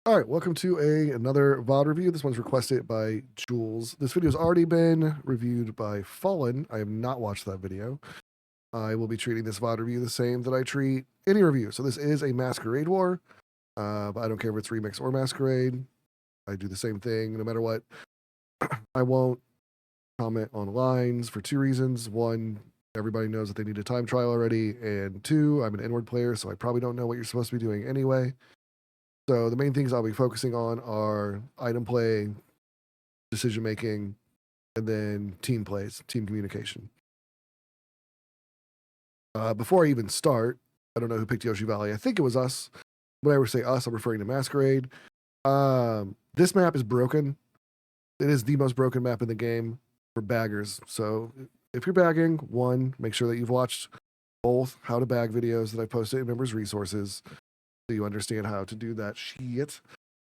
All right, welcome to another VOD review. This one's requested by Jules. This video has already been reviewed by Fallen. I have not watched that video. I will be treating this VOD review the same that I treat any review. So this is a Masquerade war, but I don't care if it's Remix or Masquerade. I do the same thing no matter what. I won't comment on lines for two reasons. One, everybody knows that they need a time trial already. And two, I'm an inward player, so I probably don't know what you're supposed to be doing anyway. So the main things I'll be focusing on are item play, decision making, and then team plays, team communication. Before I even start, I don't know who picked Yoshi Valley. I think it was us. When I say us, I'm referring to Masquerade. This map is broken. It is the most broken map in the game for baggers. So if you're bagging, one, make sure that you've watched both how to bag videos that I posted in members' resources, so you understand how to do that shit.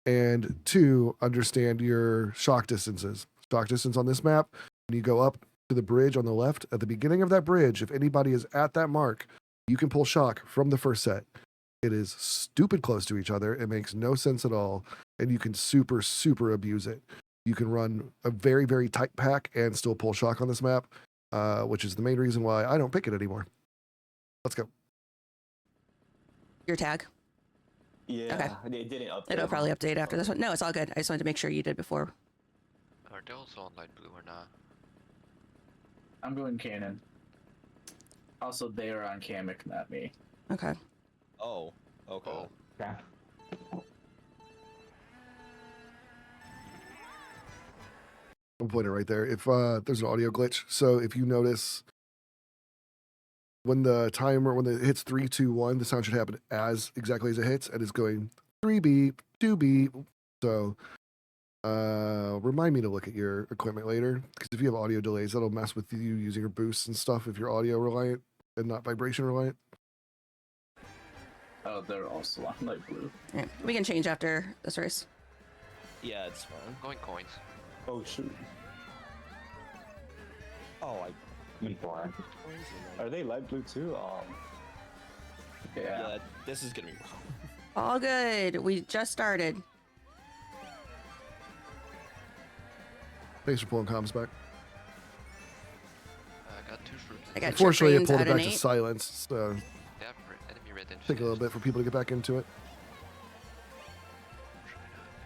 And two, understand your shock distances. Shock distance on this map, when you go up to the bridge on the left, at the beginning of that bridge, if anybody is at that mark, you can pull shock from the first set. It is stupid close to each other. It makes no sense at all. And you can super, super abuse it. You can run a very, very tight pack and still pull shock on this map, which is the main reason why I don't pick it anymore. Let's go. Your tag. Yeah, okay. They didn't update. It'll probably update after this one. No, it's all good. I just wanted to make sure you did before. Are they also on light blue or not? I'm going Cannon. Also, they are on Kamek, not me. Okay. Oh, okay. Oh. Yeah. I'll point it right there. If there's an audio glitch, so if you notice when the timer, when it hits 3, 2, 1, the sound should happen as exactly as it hits, and it's going 3 beep, 2 beep. So remind me to look at your equipment later, because if you have audio delays, that'll mess with you using your boosts and stuff if you're audio reliant and not vibration reliant. Oh, they're also on light blue. Yeah, we can change after this race. Yeah, it's fine. Going coins. Oh shoot. Oh, I. Are they light blue too? Yeah, this is gonna be wrong. All good. We just started. Thanks for pulling comms back. I got 2 troops. I got Unfortunately, it Trip pulled it Greens back at to an 8. silence, so They have enemy red and take a little bit for people to get back into it.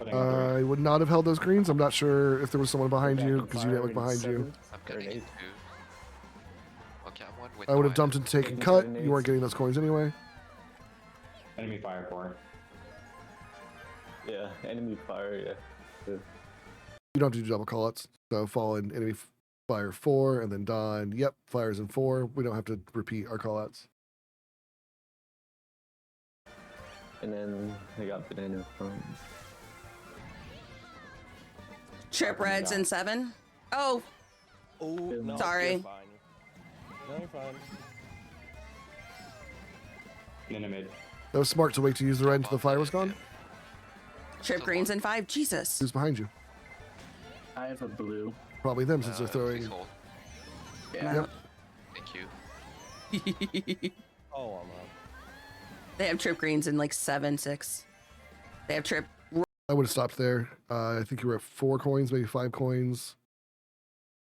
Try not. I would not have held those greens. I'm not sure if there was someone behind you, because you didn't look behind you. I'm getting it too. Okay, I'm one with I would have mine. dumped and taken cut. You weren't getting those coins anyway. Enemy fire for. Yeah, enemy fire. Yeah. You don't do double call-outs. So Fallen, enemy fire 4, and then Don, yep, fires in 4. We don't have to repeat our call-outs. And then I got banana from. Trip Reds in 7. Oh, Oh, no, Sorry. You're fine. No, you're fine. Mid. That was smart to wait to use the red until the fire was gone. Trip So Greens what? in 5. Jesus. Who's behind you? I have a blue. Probably them, since they're Please throwing. hold. Yeah. Yep. Thank you. Oh, I'm up. They have Trip Greens in like 7, 6. They have Trip. I would have stopped there. I think you were at 4 coins, maybe 5 coins.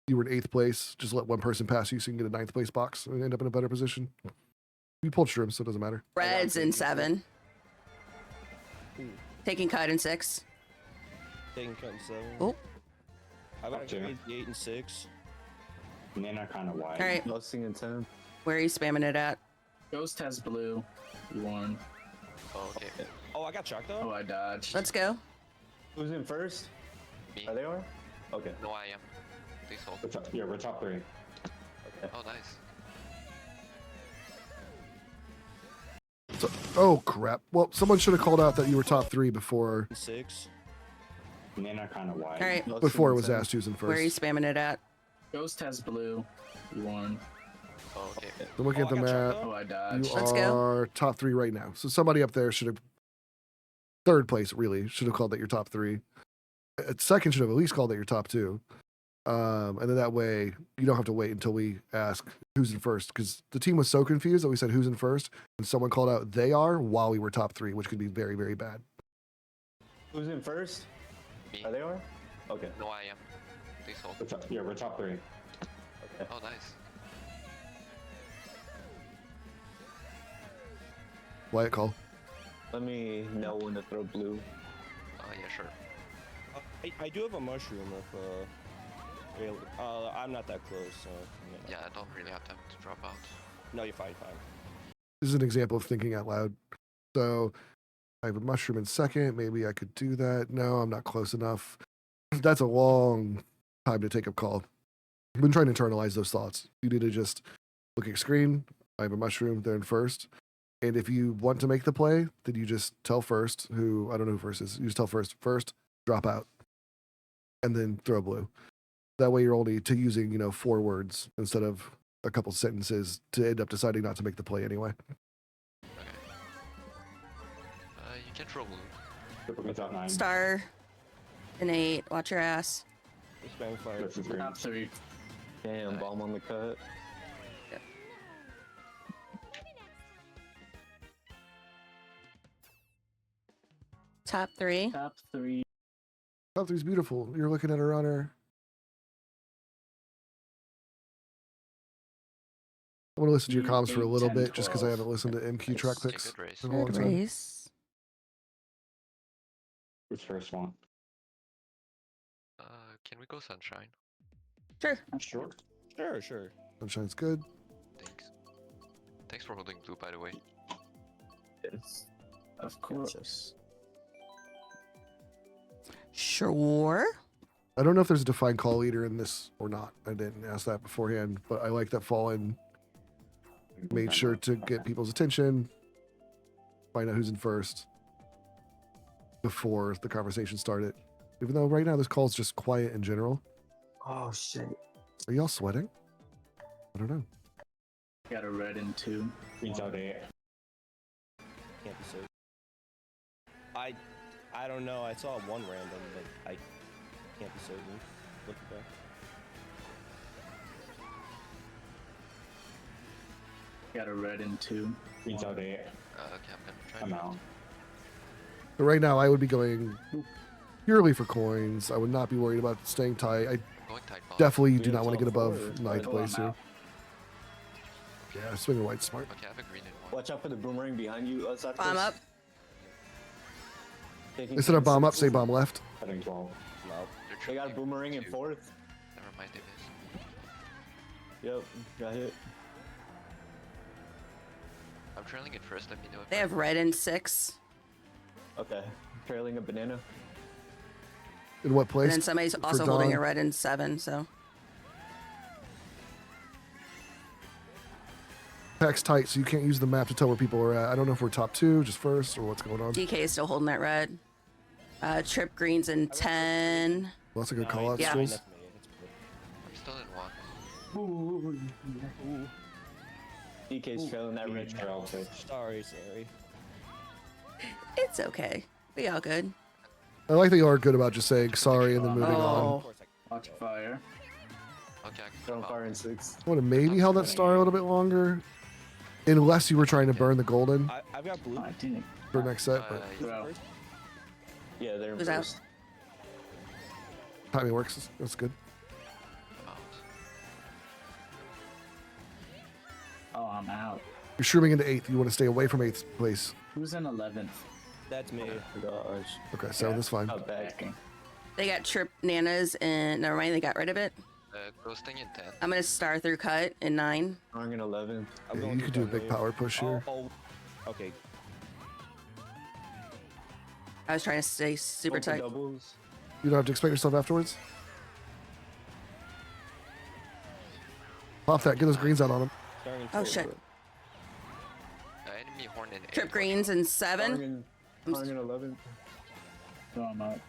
You were in 8th place. Just let one person pass you so you can get a 9th place box and end up in a better position. You pulled shrooms, so it doesn't matter. Reds in 7. Taking cut in 6. Taking cut in 7. Oh. I got Gotcha. 8 and 6. Nana kind of wide. All right. Busting in 10. Where are you spamming it at? Ghost has blue. You won. Oh, okay. Oh, I got shocked though. Oh, I dodged. Let's go. Who's in first? Me. Are they on? Okay. No, I am. Please hold. We're top 3. Okay. Oh, nice. So, oh, crap. Well, someone should have called out that you were top 3 before 6. Nana kind of wide. All right. before it was asked who's in Where are you first. spamming it at? Ghost has blue. You won. Oh, okay. So looking Oh, at the I got shot map, though? Oh, I you dodged. Let's go. are top 3 right now. So somebody up there should have, 3rd place really, should have called that your top 3. Second should have at least called that your top 2. And then that way you don't have to wait until we ask who's in first, because the team was so confused that we said who's in first, and someone called out they are while we were top 3, which could be very, very bad. Who's in first? Me. Are they on? Okay. No, I am. Please hold. We're top 3. Oh, nice. Wyatt call. Let me know when to throw blue. Yeah, sure. I do have a mushroom if I'm not that close, so Yeah, I don't really have time to drop out. No, you're fine. This is an example of thinking out loud. So I have a mushroom in second. Maybe I could do that. No, I'm not close enough. That's a long time to take a call. I've been trying to internalize those thoughts. You need to just look at your screen. I have a mushroom. They're in first. And if you want to make the play, then you just tell first who, I don't know who first is. You just tell first, drop out, and then throw blue. That way you're only using, 4 words instead of a couple sentences to end up deciding not to make the play anyway. Okay. You can throw blue. Triple top 9. Star. An 8. Watch your ass. Just bang fire. This is green. Top 3. Damn, bomb on the cut. Top 3. Top 3. Top 3's beautiful. You're looking at a runner. I want to listen to your comms for a little 10, bit just because I 12. haven't listened to MQ track It's a picks good race. in a long Good time. race. Who's first one? Can we go sunshine? Sure. Sure. Sure. Sunshine's good. Thanks. Thanks for holding blue, by the way. Yes. Of course. Sure. I don't know if there's a defined call leader in this or not. I didn't ask that beforehand, but I like that Fallen made sure to get people's attention, find out who's in first before the conversation started. Even though right now this call's just quiet in general. Oh shit. Are y'all sweating? I don't know. Got a red in 2. Green's out 8. Can't be certain. I don't know. I saw one random, but I can't be certain. Look at that. Got a red in 2. Green's out 8. Okay, I'm gonna try. I'm out. But right now I would be going purely for coins. I would not be worried about staying tight. I Going tight ball. definitely do Yeah, not want to top get above 4. ninth Oh, place I'm here. out. Yeah, swinging white smart. Okay, I have a green in 1. Watch out for the boomerang behind you. Bomb up. Instead of bomb up, say bomb left. Heading 12. No. They got a boomerang in Two. 4th. Never mind, they missed. Yep, got hit. I'm trailing it first. Let me know if They have red in 6. Okay, trailing a banana. In what And place? then somebody's For also holding Dawn? a red in 7, so. Pack's tight, so you can't use the map to tell where people are at. I don't know if we're top 2, just first, or what's going on. DK is still holding that red. Trip Green's in 10. Well, that's a good call out, Yeah. Jules. That's me. It's blue. I'm still in 1. DK's trailing that red Trail pitch. Sorry. It's okay. We all good. I like that you are good about just saying sorry and then moving on. Oh. Of course I Watch fire. Okay, I can Throwing come fire out. in 6. I would have maybe held that star a little bit longer. Unless you were trying to burn the golden I've got blue. I didn't. for next set, but Bro. Yeah, they're in Who's out? first. timing works. That's good. I'm out. Oh, I'm out. You're shrooming into 8th. You want to stay away from 8th place. Who's in 11th? That's me. Gosh. Okay, 7th is fine. Not bad. Backing. They got Trip Nanas and never mind, they got rid of it. Ghosting in 10. I'm gonna star through cut in 9. Throwing in 11. I'm Yeah, going you to could do a that big wave. power push here. Okay. I was trying to stay super Going for tight. doubles. You don't have to explain yourself afterwards. Pop that. Get those greens out on him. Starting Oh forward. shit. Enemy horn in 8. Trip Greens in 7. Throwing in 11. So I'm out.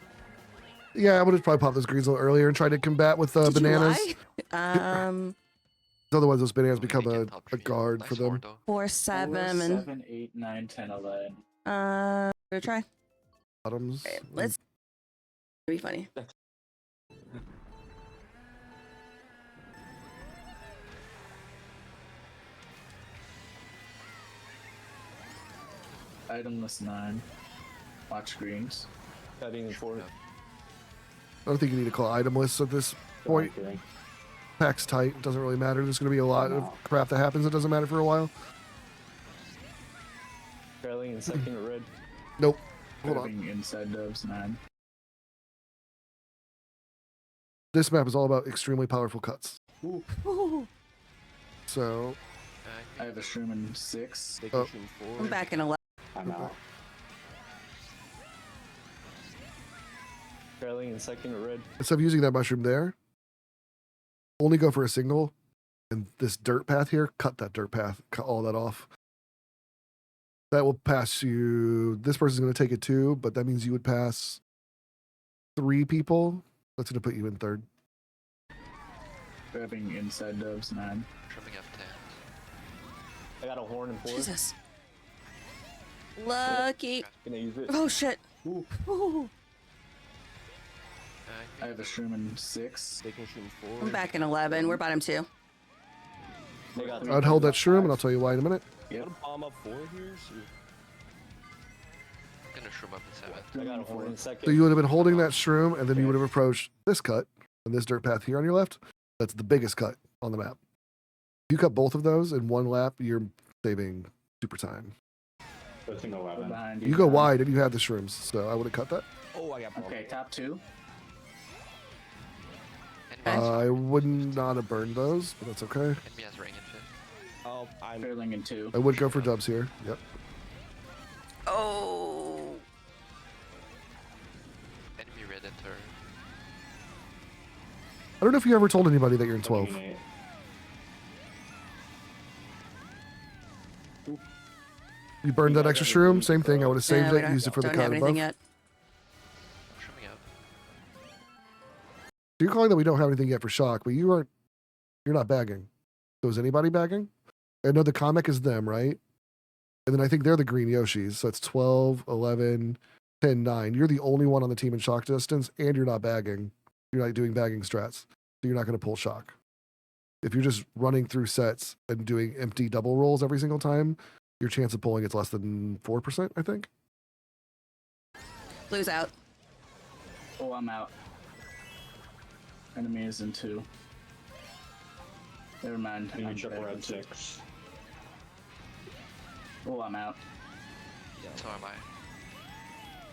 Yeah, I would have probably popped those greens a little earlier and tried to combat with Did bananas. you lie? Otherwise, those bananas We become can a, get top a three. guard Nice for them. horde, though. 4, 7, 4, and 7, 8, 9, 10, 11. we'll try. Bottoms. Okay, let's be funny. Itemless 9. Watch greens. Cutting in 4. I don't think you need to call item lists at this point. Going 3. Pack's tight. It doesn't really matter. There's going to be a lot of No. crap that happens. It doesn't matter for a while. Trailing in second red. Nope. Hold on. Grabbing inside dubs 9. This map is all about extremely powerful cuts. Ooh, So I have a shroom in 6. They can Oh. shoot I'm 4. back in 11. I'm out. Trailing in second red. instead of using that mushroom there, only go for a single. And this dirt path here, cut that dirt path. Cut all that off. That will pass you. This person's going to take it too, but that means you would pass 3 people. That's going to put you in 3rd. Grabbing inside dubs 9. Trimming up 10. I got a horn in 4. Jesus. Lucky. Gonna use it. Oh shit. Ooh. Ooh. I have a shroom in 6. They can shoot 4. I'm back in 11. We're bottom 2. They got I'd hold that shroom, and I'll tell you why in a minute. Yep. Put a bomb up 4 here. So I'm gonna shroom up in 7. I got a horn in second. So you would have been holding that shroom, and then you would have approached this cut and this dirt path here on your left. That's the biggest cut on the map. If you cut both of those in one lap, you're saving super time. Pushing 11. Behind You go wide, and you have the shrooms, so I would have cut that. oh, I got bomb. Okay, top 2. Enemy, I would not have burned those, but that's okay. enemy has ring in 5th. Oh, I'm. Trailing in 2. I would go for dubs here. Yep. Oh. Enemy red enter. I don't know if you ever told anybody that you're in 12. Pushing 8. You burned that extra shroom, same thing. I would have saved Yeah, we it, don't- used it for the don't have cut anything above. yet. I'm trimming up. So you're calling that we don't have anything yet for shock, but you're not bagging. So is anybody bagging? I know the comic is them, right? And then I think they're the green Yoshis. So it's 12, 11, 10, 9. You're the only one on the team in shock distance, and you're not bagging. You're not doing bagging strats. So you're not going to pull shock. If you're just running through sets and doing empty double rolls every single time, your chance of pulling is less than 4%, I think. Blue's out. Oh, I'm out. Enemy is in 2. Never mind. You I'm triple back in red 2. 6. Oh, I'm out. So am I.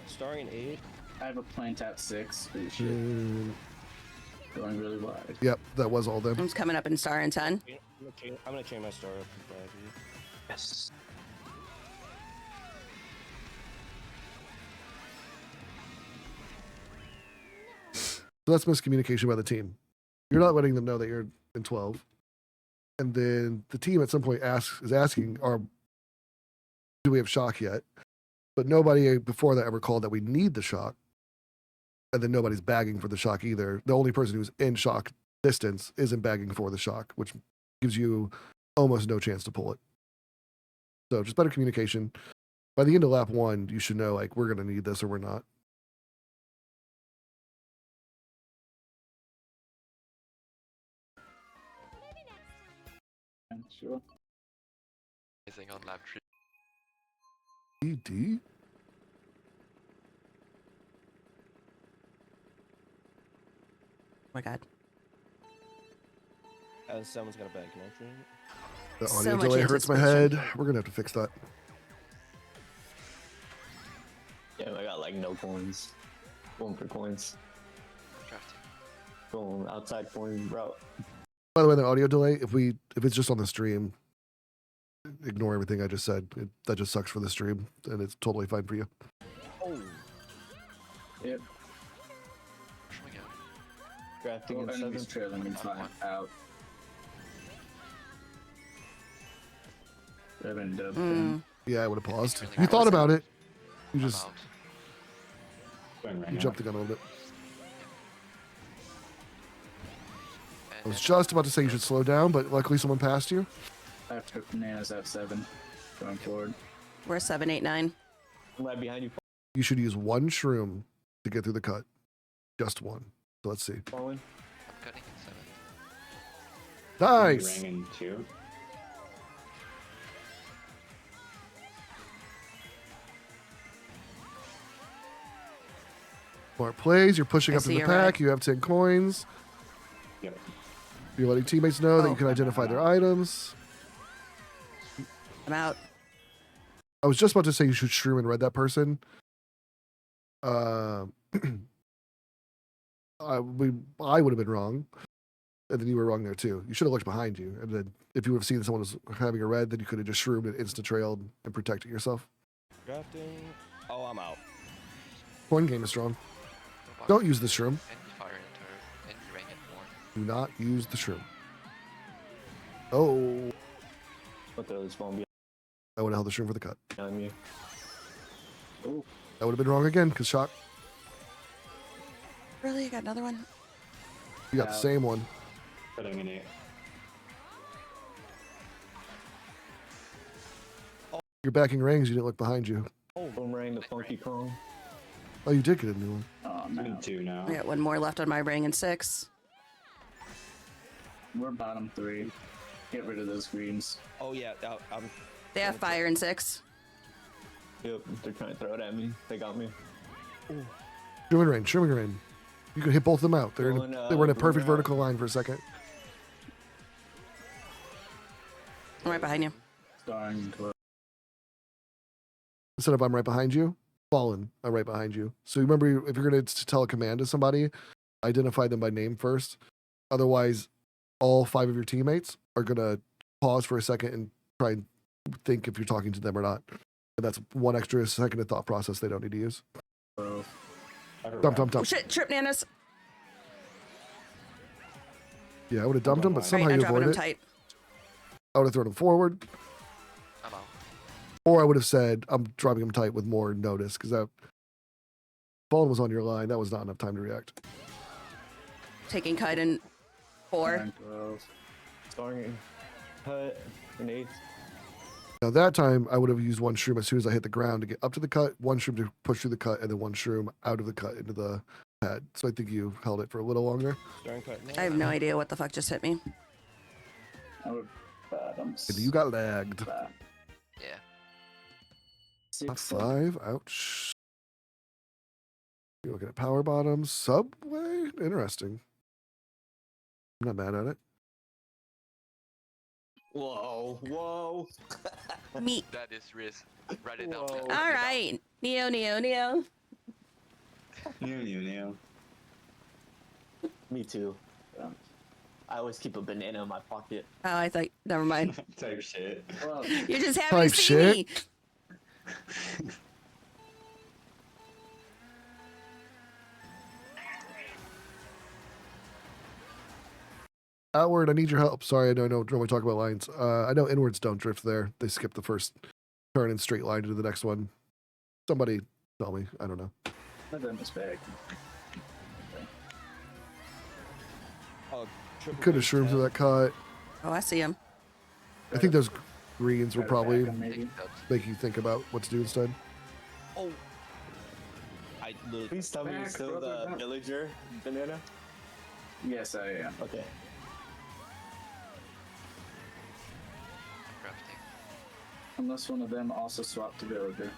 Starting 8. I have a plant at 6. Holy shit. Mm, Going really wide. yep, that was all them. I'm just coming up in star in 10. I'm gonna change my star up to 5. Yes. So that's miscommunication by the team. You're not letting them know that you're in 12. And then the team at some point is asking, do we have shock yet? But nobody before that ever called that we need the shock. And then nobody's bagging for the shock either. The only person who's in shock distance isn't bagging for the shock, which gives you almost no chance to pull it. So just better communication. By the end of lap 1, you should know, like, we're going to need this or we're not. Sure. Amazing on lap 3. ED? Oh my god. Someone's got a bad connection. The So audio much delay hurts my head. anticipation. We're going to have to fix that. Yeah, I got like no coins. Going for coins. Drafting. Going outside coin route. By the way, the audio delay, if it's just on the stream, ignore everything I just said. That just sucks for the stream, and it's totally fine for you. Oh, Yep. Trimming up. Drafting Oh, in enemies 7. trailing in 5. Out. Grabbing dub 10. Yeah, I would have paused. Really You thought nice. about it. You I'm just out. Going right you now. jumped the gun a little bit. And I was then- just about to say you should slow down, but luckily someone passed you. I have to bananas at 7. Going forward. We're 7, 8, 9. I'm right behind you. You should use one shroom to get through the cut. Just one. So let's see. Falling. I'm cutting in 7. Nice. Ring in 2. Smart plays. You're pushing I up to see the your pack. red. You have 10 coins. Yep. You're letting teammates know that Oh. you can identify their items. I'm out. I was just about to say you should shroom and red that person. I would have been wrong, and then you were wrong there too. You should have looked behind you, and then if you would have seen someone was having a red, then you could have just shroomed and insta trailed and protected yourself. Drafting. Oh, I'm out. Coin game is strong. No box. Don't use the shroom. Enemy fire in turret. Enemy rank at more. Do not use the shroom. Oh, What the spawn I would have held the shroom for the cut. behind me? Oh, That would have been wrong again because shock. Really? You got another one? You got the same one. Putting an 8. You're backing rings. You didn't look behind you. boomerang the funky Kong. Oh, you did get a new one. Oh, I'm in no. 2 now. I got one more left on my ring and 6. We're bottom 3. Get rid of those greens. Oh yeah, I'm. They have fire and 6. Yep, they're trying to throw it at me. They got me. Shrooming rain. You could hit both of them out. They were in a perfect boomerang. vertical line for a second. I'm right behind you. Starting close. Instead of I'm right behind you, fallen, I'm right behind you. So remember, if you're going to tell a command to somebody, identify them by name first. Otherwise, all 5 of your teammates are going to pause for a second and try and think if you're talking to them or not. And that's one extra second of thought process they don't need to use. Close. Dump. Oh shit, trip nanas. Yeah, I would have dumped him, but Alright, somehow I'm you dropping avoided them it. tight. I would have thrown him forward, I'm out. or I would have said, I'm dropping him tight with more notice, because that ball was on your line. That was not enough time to react. Taking kite in 4. Starting close. Starting cut grenades. Now that time, I would have used one shroom as soon as I hit the ground to get up to the cut, one shroom to push through the cut, and then one shroom out of the cut into the pad. So I think you held it for a little longer. Starting cut now. I have no idea what the fuck just hit me. We're bottoms. And you got lagged. Yeah. Top 6. 5. Ouch. You're looking at power bottoms. Subway? Interesting. I'm not mad at it. Whoa. Me. That is risk. Write it down. Whoa. man. All right. Neo. New. Me too. I always keep a banana in my pocket. Oh, I thought. Never mind. Type shit. Well, You're just happy to Type see shit. me. Outward, I need your help. Sorry, I don't know when we talk about lines. I know inwards don't drift there. They skip the first turn and straight line into the next one. Somebody tell me. I don't know. let them back. Oh, triple Could have green shroomed through that cut. Oh, I see him. I think those greens will Try to probably back 'em, maybe. Taking cuts. make you think about what to do instead. Oh. I literally. Please tell me you're Back, still brother, the back. villager banana. Yes, I am. Okay. Crafting. Unless one of them also swapped to villager.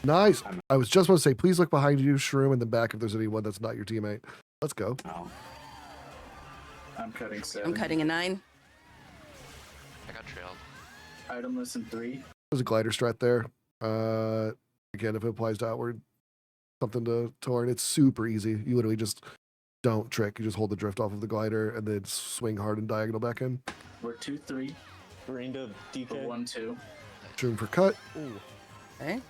Nice. I was just about to say, please look behind you, shroom, and then back if there's anyone that's not your teammate. Let's go. Oh. I'm cutting 7. I'm cutting a 9. I got trailed. Itemless in 3. There's a glider strat there. Again, if it applies to outward, something to learn. It's super easy. You literally just don't trick. You just hold the drift off of the glider and then swing hard and diagonal back in. We're 2-3 Green to for DK. 1-2. Shroom for cut. Ooh. Okay.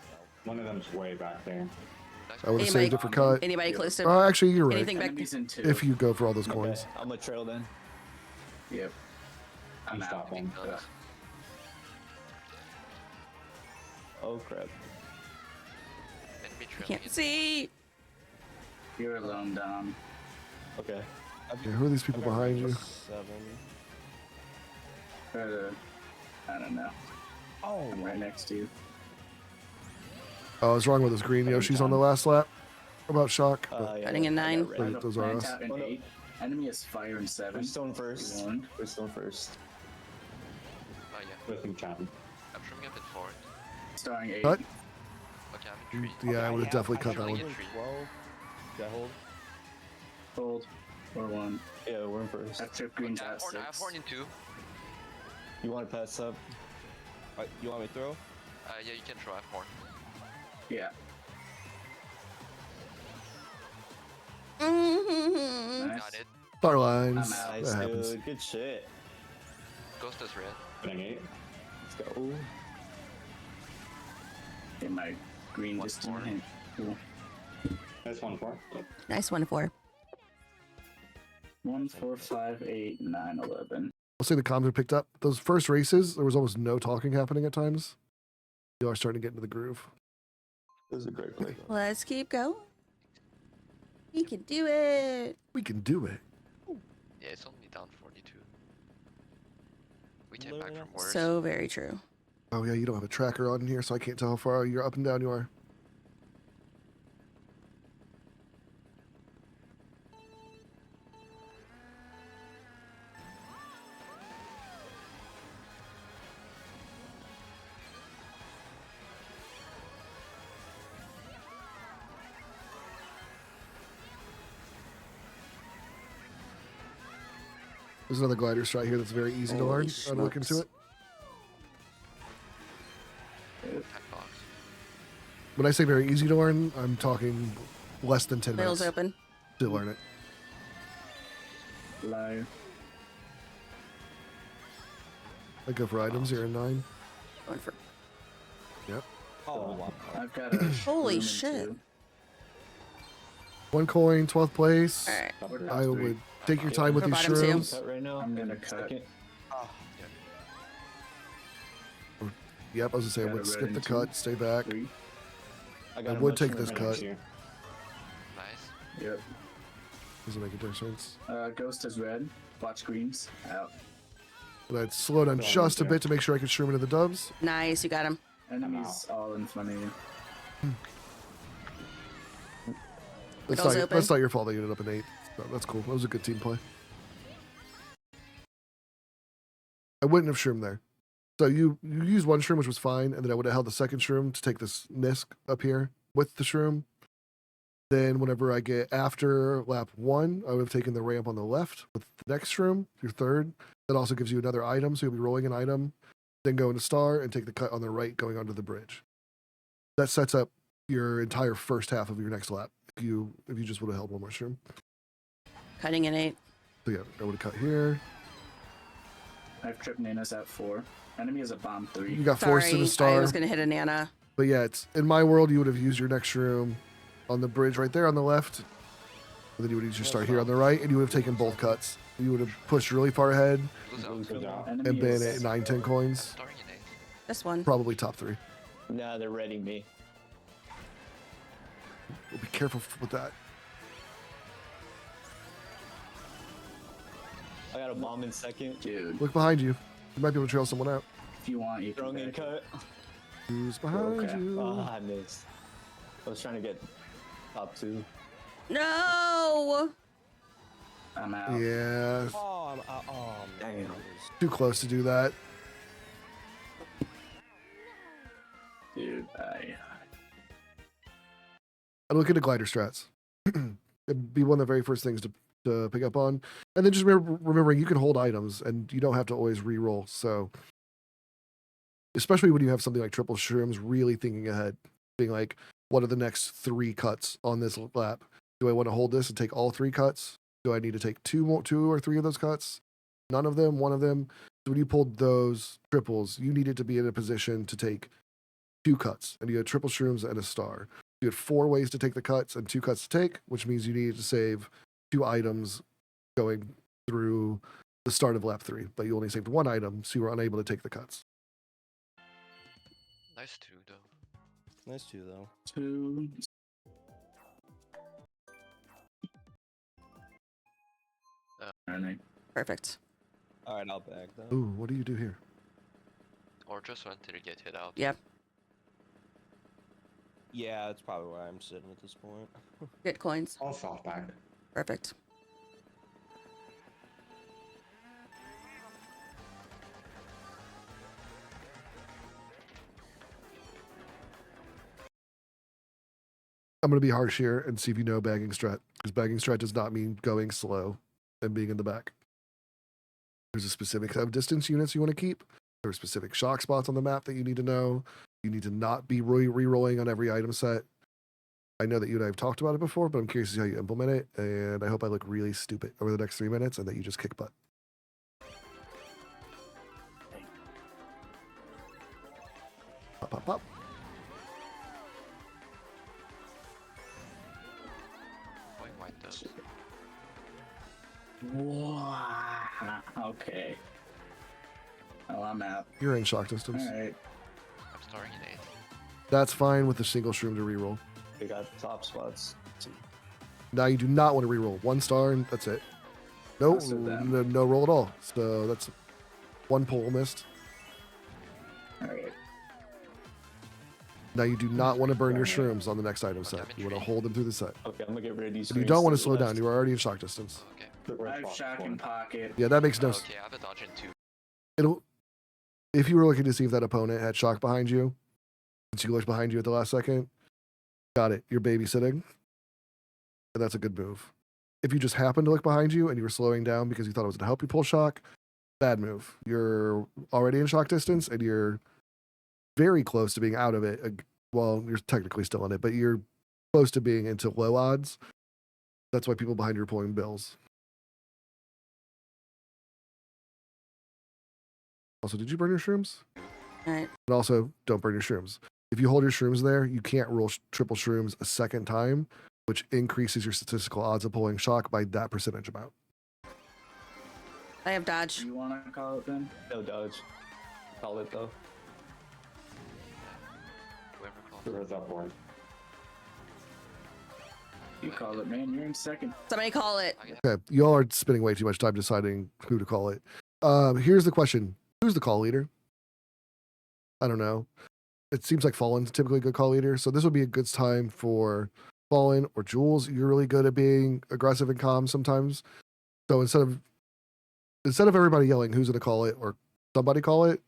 One of them's way back there. Nice. I would have Anybody- saved it for cut. Anybody close to Actually, you're right. anything back? Enemies in 2. If you go for all those Okay, coins. I'm a trail then. Yep. I'm You out. stop him. Ugh. Oh crap. Enemy trailing Can't in. see. You're alone, Dom. Okay. Yeah, who are these people I've got behind you? 7. Try to... I don't know. Oh. I'm right next to you. Oh, I was wrong with this green Yoshi's on the last lap. About shock. Yeah, Cutting in I 9. got red. Wait, those are Nine us. tap and Oh, no. 8. Enemy is fire and 7. We're stone first. 1. We're stone first. Oh yeah. With him chatting. I'm showing up in 4. Starring 8. Cut. Okay, I'm in 3. Yeah, I would have definitely cut that I'm one. in 12. Should I hold? Hold. Or 1. Yeah, we're in first. I've tripped greens I at have horn, 6. I have horn in 2. You want to pass up? You want me to throw? Yeah, you can throw, I have horn. Yeah. Mm-hmm. Nice. Got it. Star lines. I'm out. Nice, That happens. dude. Good shit. Ghost is red. Putting 8. Let's go. Okay, my green One just more. didn't hit. Cool. That's 1-4. Nice 1-4. 1, 4, 5, 8, 9, 11. I'll say the comms are picked up. Those first races, there was almost no talking happening at times. You are starting to get into the groove. It was a great play. Let's keep going. We can do it. We can do it. Yeah, it's only down 42. We came back Literally from worse. So very true. Oh yeah, you don't have a tracker on here, so I can't tell how far you're up and down you are. There's another glider strike here that's very easy to Holy learn. I'd look into smokes. it. Attack box. When I say very easy to learn, I'm talking less than 10 Middle's minutes open. to learn it. Low. I go for items here in 9. Going for. Yep. Oh, wow. I've got a. Holy room in shit. 2. 1 coin, 12th place. All right. We're I top 3. would take your time with For these bottom 2. shrooms. Cut right now. I'm gonna in cut. second. Yep, I was gonna say I Got would a skip red the and cut, 2. stay back. 3. I I a would take mushroom this right cut. next to you. Nice. Yep. Doesn't make a difference. Ghost is red. Watch greens. Out. But I'd slow down Well, just a okay. bit to make sure I could shroom into the dubs. Nice. You got him. Enemies all in front of you. That's Middle's not, open. that's not your fault that you ended up in 8. So that's cool. That was a good team play. I wouldn't have shroomed there. So you used 1 shroom, which was fine, and then I would have held the second shroom to take this Nisk up here with the shroom. Then whenever I get after lap 1, I would have taken the ramp on the left with the next shroom, your third. That also gives you another item, so you'll be rolling an item, then go into star and take the cut on the right going onto the bridge. That sets up your entire first half of your next lap if you just would have held 1 more shroom. Cutting in 8. So yeah, I would have cut here. I've tripped Nanas at 4. Enemy is a bomb 3. You got forced Sorry. in the I star. was going to hit a Nana. But yeah, it's in my world, you would have used your next shroom on the bridge right there on the left. And then you would use your star here on the right, and you would have taken both cuts. You would have pushed really far ahead Lose out. Good job. Enemy and been is at 9, 10 coins. Starting in 8. This one. Probably top 3. Nah, they're reading me. We'll be careful with that. I got a bomb in second. Dude, Look behind you. You might be able to trail someone out. if you want, you can. Throwing in back it. cut. Who's behind Okay. you? Oh, I missed. I was trying to get top 2. No. I'm out. Yeah, Oh, man. Damn. too close to do that. Dude, I'd look into glider strats. It'd be one of the very first things to pick up on. And then just remembering you can hold items and you don't have to always re-roll. So, especially when you have something like triple shrooms, really thinking ahead, being like, what are the next 3 cuts on this lap? Do I want to hold this and take all 3 cuts? Do I need to take 2 or 3 of those cuts? None of them, 1 of them. So when you pulled those triples, you needed to be in a position to take 2 cuts, and you had triple shrooms and a star. You had 4 ways to take the cuts and 2 cuts to take, which means you needed to save 2 items going through the start of lap 3, but you only saved 1 item, so you were unable to take the cuts. Nice 2 though. Nice 2, though. 2. Alright. Perfect. All right, I'll bag that. Ooh, what do you do here? Or just wanted to get hit out. Yep. Yeah, that's probably where I'm sitting at this point. Get coins. I'll soft back. Perfect. I'm going to be harsh here and see if you know bagging strat. Because bagging strat does not mean going slow and being in the back. There's a specific set of distance units you want to keep. There are specific shock spots on the map that you need to know. You need to not be re-rolling on every item set. I know that you and I have talked about it before, but I'm curious to see how you implement it. And I hope I look really stupid over the next 3 minutes and that you just kick butt. Pop, pop, pop. Going white though. Wow. Okay. Oh, I'm out. You're in shock distance. All right. I'm starting in 8. That's fine with the single shroom to reroll. We got top spots. Now you do not want to reroll. 1 star and that's it. No, That's it then. no roll at all. So that's 1 pull missed. All right. Now you do not want to burn your shrooms on the next item set. You want to hold them through the set. Okay, I'm gonna get rid of these. And you don't want to slow down. You are already in shock distance. Okay. I have shock in pocket. Yeah, that makes no sense. Okay, I have a dodge in 2. It'll. If you were looking to see if that opponent had shock behind you, since you looked behind you at the last second, got it. You're babysitting, and that's a good move. If you just happened to look behind you and you were slowing down because you thought it was going to help you pull shock, bad move. You're already in shock distance, and you're very close to being out of it. Well, you're technically still in it, but you're close to being into low odds. That's why people behind you are pulling bills. Also, did you burn your shrooms? All right. And also, don't burn your shrooms. If you hold your shrooms there, you can't roll triple shrooms a second time, which increases your statistical odds of pulling shock by that percentage amount. I have dodge. Do you want to call it then? No dodge. Call it though. Whoever calls. Whoever's up for it. You call it, man. You're in second. Somebody call it. Okay, y'all are spending way too much time deciding who to call it. Here's the question. Who's the call leader? I don't know. It seems like Fallen's typically a good call leader, so this would be a good time for Fallen or Jules. You're really good at being aggressive and calm sometimes. So instead of everybody yelling who's gonna call it or somebody call it,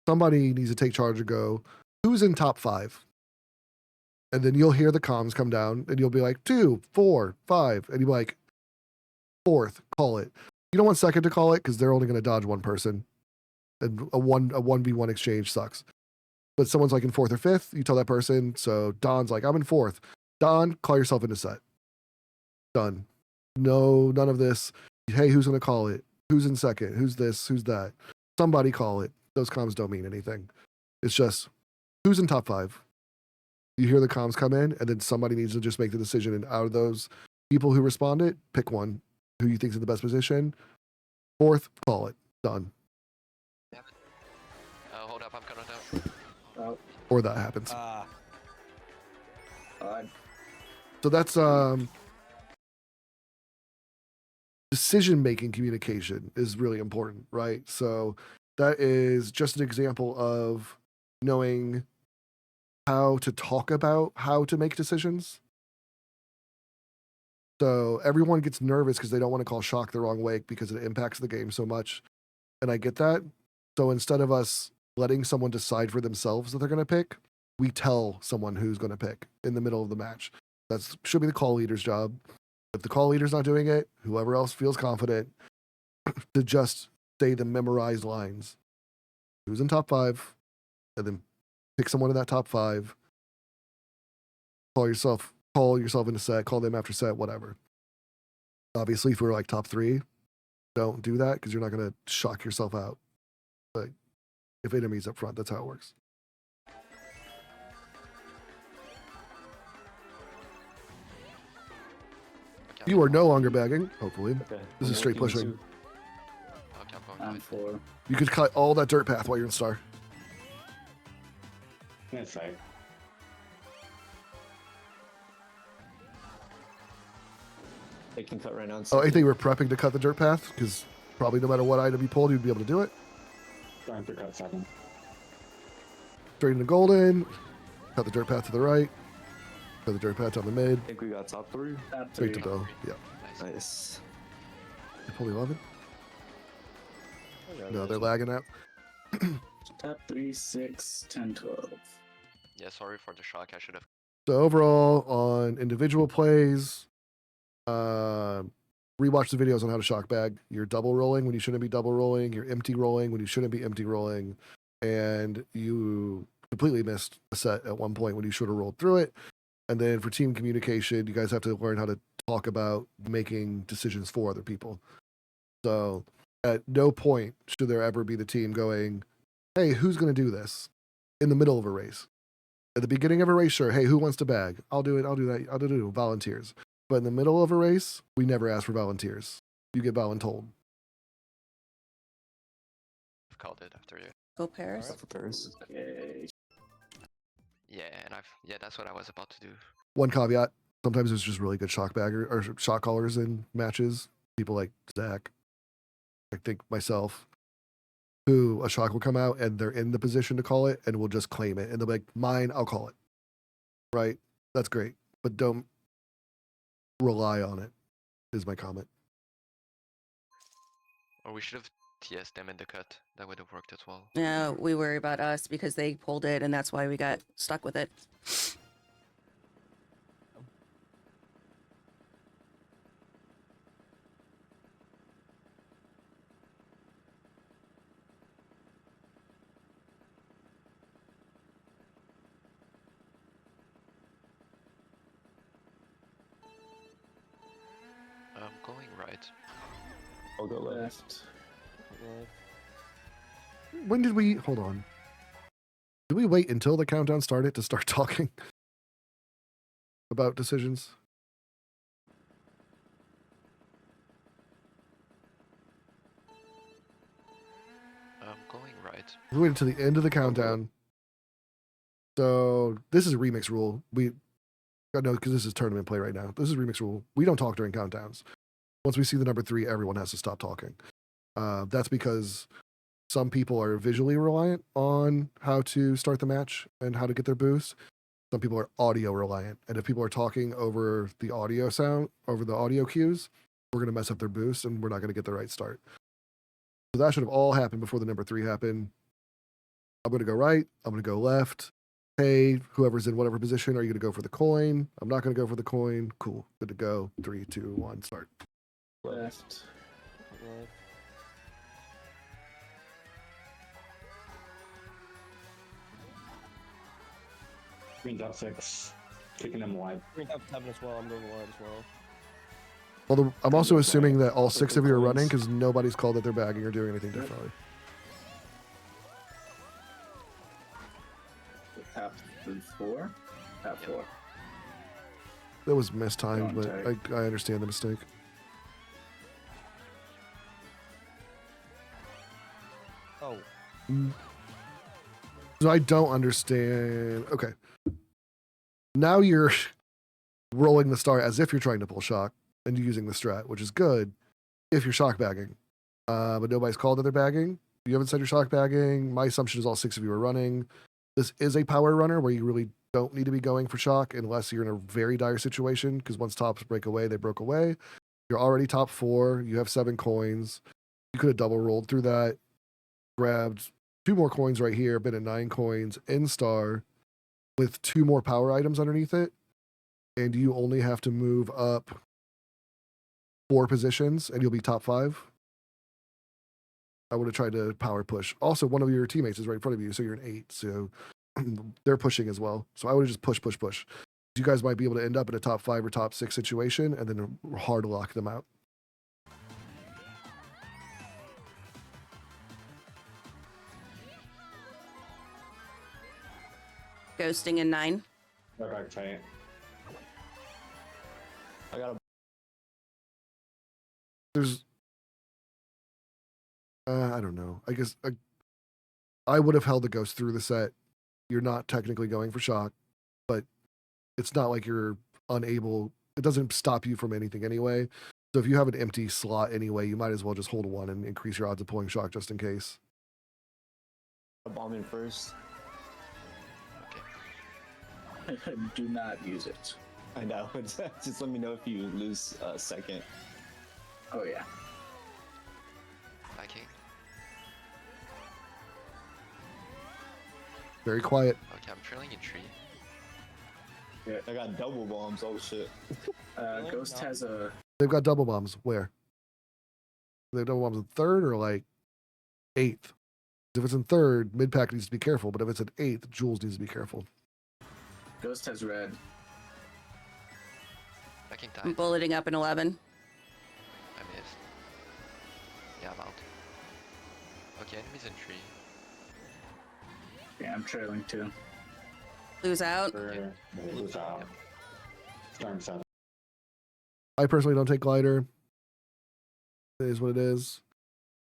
somebody needs to take charge and go, who's in top 5? And then you'll hear the comms come down and you'll be like 2, 4, 5, and you'll be like 4th, call it. You don't want second to call it because they're only going to dodge 1 person. And a 1v1 exchange sucks. But someone's like in 4th or 5th, you tell that person. So Don's like, I'm in 4th. Don, call yourself into set. Done. No, none of this. Hey, who's going to call it? Who's in second? Who's this? Who's that? Somebody call it. Those comms don't mean anything. It's just who's in top 5. You hear the comms come in, and then somebody needs to just make the decision. And out of those people who responded, pick one who you think's in the best position. 4th, call it. Done. Hold up, I'm coming down. Or that happens. So that's decision-making communication is really important, right? So that is just an example of knowing how to talk about how to make decisions. So everyone gets nervous because they don't want to call shock the wrong way because it impacts the game so much. And I get that. So instead of us letting someone decide for themselves that they're going to pick, we tell someone who's going to pick in the middle of the match. That should be the call leader's job. If the call leader's not doing it, whoever else feels confident to just say the memorized lines. Who's in top 5, and then pick someone in that top 5. Call yourself into set, call them after set, whatever. Obviously, if we're like top 3, don't do that because you're not going to shock yourself out. But if enemies up front, that's how it works. Okay, You are no longer bagging, hopefully. Okay. This is straight pushing. Okay, I'm going I'm white. 4. You could cut all that dirt path while you're in star. That's right. They can cut right now. Oh, I think we're prepping to cut the dirt path because probably no matter what item you pulled, you'd be able to do it. Trying to cut second. Straight into golden. Cut the dirt path to the right. Cut the dirt path down the mid. I think we got top 3. Top Straight 3. to go. Yeah. Nice. Nice. You pulled 11? No, they're lagging out. Top 3, 6, 10, 12. Yeah, sorry for the shock. I should have. So overall, on individual plays, rewatch the videos on how to shock bag. You're double rolling when you shouldn't be double rolling. You're empty rolling when you shouldn't be empty rolling, and you completely missed a set at one point when you should have rolled through it. And then for team communication, you guys have to learn how to talk about making decisions for other people. So at no point should there ever be the team going, hey, who's going to do this in the middle of a race? At the beginning of a race, sure, hey, who wants to bag? I'll do it. I'll do that. I'll do it. Volunteers. But in the middle of a race, we never ask for volunteers. You get voluntold. I've called it after you. Go Paris. Alright. For Paris. Okay. Yeah, and that's what I was about to do. One caveat: sometimes there's just really good shock bagger or shot callers in matches. People like Zach, I think myself, who a shock will come out and they're in the position to call it and will just claim it and they'll be like, "Mine, I'll call it." Right? That's great, but don't rely on it. Is my comment. Or we should have TS them in the cut. That would have worked as well. No, we worry about us because they pulled it, and that's why we got stuck with it. I'm going right. I'll go left. Left. When did we hold on? Did we wait until the countdown started to start talking about decisions? I'm going right. We waited to the end of the countdown. So this is a remix rule. We no, because this is tournament play right now. This is remix rule. We don't talk during countdowns. Once we see the number 3, everyone has to stop talking. That's because some people are visually reliant on how to start the match and how to get their boost. Some people are audio reliant. And if people are talking over the audio sound, over the audio cues, we're going to mess up their boost and we're not going to get the right start. So that should have all happened before the number 3 happened. I'm going to go right. I'm going to go left. Hey, whoever's in whatever position, are you going to go for the coin? I'm not going to go for the coin. Cool. Good to go. 3, 2, 1, start. Left. Green's up 6. Kicking them wide. Green up 7 as well. I'm going wide as well. Well, I'm also Go assuming right. that all 6 of you are running Coins. because nobody's called that they're bagging or doing anything differently. Tap 4. Tap 4. That was mistimed, but Contact. I understand the mistake. Oh, So I don't understand. Okay. Now you're rolling the star as if you're trying to pull shock and you're using the strat, which is good if you're shock bagging. But nobody's called that they're bagging. You haven't said you're shock bagging. My assumption is all 6 of you are running. This is a power runner where you really don't need to be going for shock unless you're in a very dire situation, because once tops break away, they broke away. You're already top 4. You have 7 coins. You could have double rolled through that, grabbed 2 more coins right here, been at 9 coins in star with 2 more power items underneath it. And you only have to move up 4 positions and you'll be top 5. I would have tried to power push. Also, one of your teammates is right in front of you, so you're an 8. So they're pushing as well. So I would have just push. You guys might be able to end up in a top 5 or top 6 situation and then hard lock them out. Ghosting in 9. Right back tight. I got a. There's I don't know. I guess I would have held the ghost through the set. You're not technically going for shock, but it's not like you're unable. It doesn't stop you from anything anyway. So if you have an empty slot anyway, you might as well just hold 1 and increase your odds of pulling shock just in case. A bomb in first. Okay. Do not use it. I know. Just let me know if you lose second. Oh yeah. Backing. Very quiet. Okay, I'm trailing in 3. I got double bombs. Oh shit. Ghost has a. They've got double bombs. Where? They have double bombs in third or like eighth? If it's in third, mid pack needs to be careful. But if it's in eighth, Jules needs to be careful. Ghost has red. Backing I'm tight. bulleting up in 11. I missed. Yeah, I'm out. Okay, enemies in tree. Yeah, I'm trailing too. Lose out. Who's out? Storm 7. I personally don't take glider. It is what it is.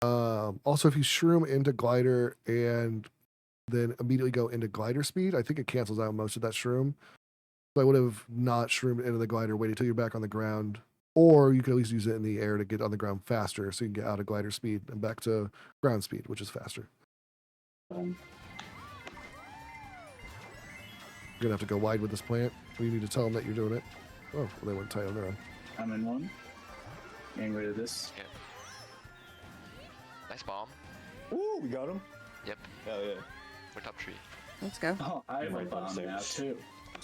Also, if you shroom into glider and then immediately go into glider speed, I think it cancels out most of that shroom. So I would have not shroomed into the glider, waited till you're back on the ground. Or you could at least use it in the air to get on the ground faster so you can get out of glider speed and back to ground speed, which is faster. You're going to have to go wide with this plant. Or you need to tell them that you're doing it. Oh, well, they went tight on their own. I'm in one. Getting rid of this. Okay. Nice bomb. Ooh, we got him. Yep, Hell yeah. we're top 3. Let's go. Oh, I have a Right bomb now downstairs. too.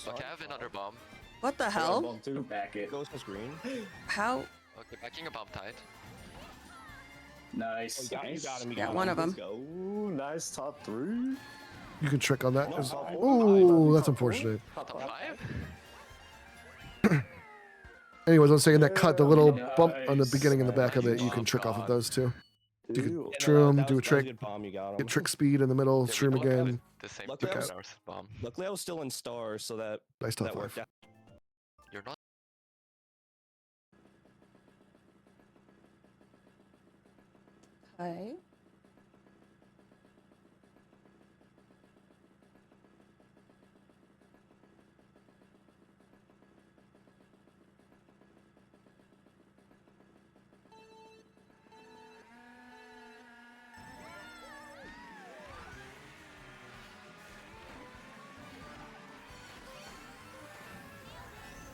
Okay, I have another bomb. What the I got a hell? bomb too. Back it. Ghost has green. How? Okay, backing a bomb tight. Nice. Oh, you got him. You Got got one him. of them. Let's go. Ooh, nice top 3. You can trick on that. No, top 4. Oh, that's unfortunate. Top 5? Anyways, I was saying that cut, the little bump on the Nice. beginning and the back of it, you Oh, can trick off of God. those too. You can Ew. shroom, that do a was trick, good bomb. You got him. get trick speed in the middle, Yeah, we shroom both have again. the same Luckily, I was- stars bomb. Luckily, I was still in stars, so that Nice top that worked five. out. You're not. Okay.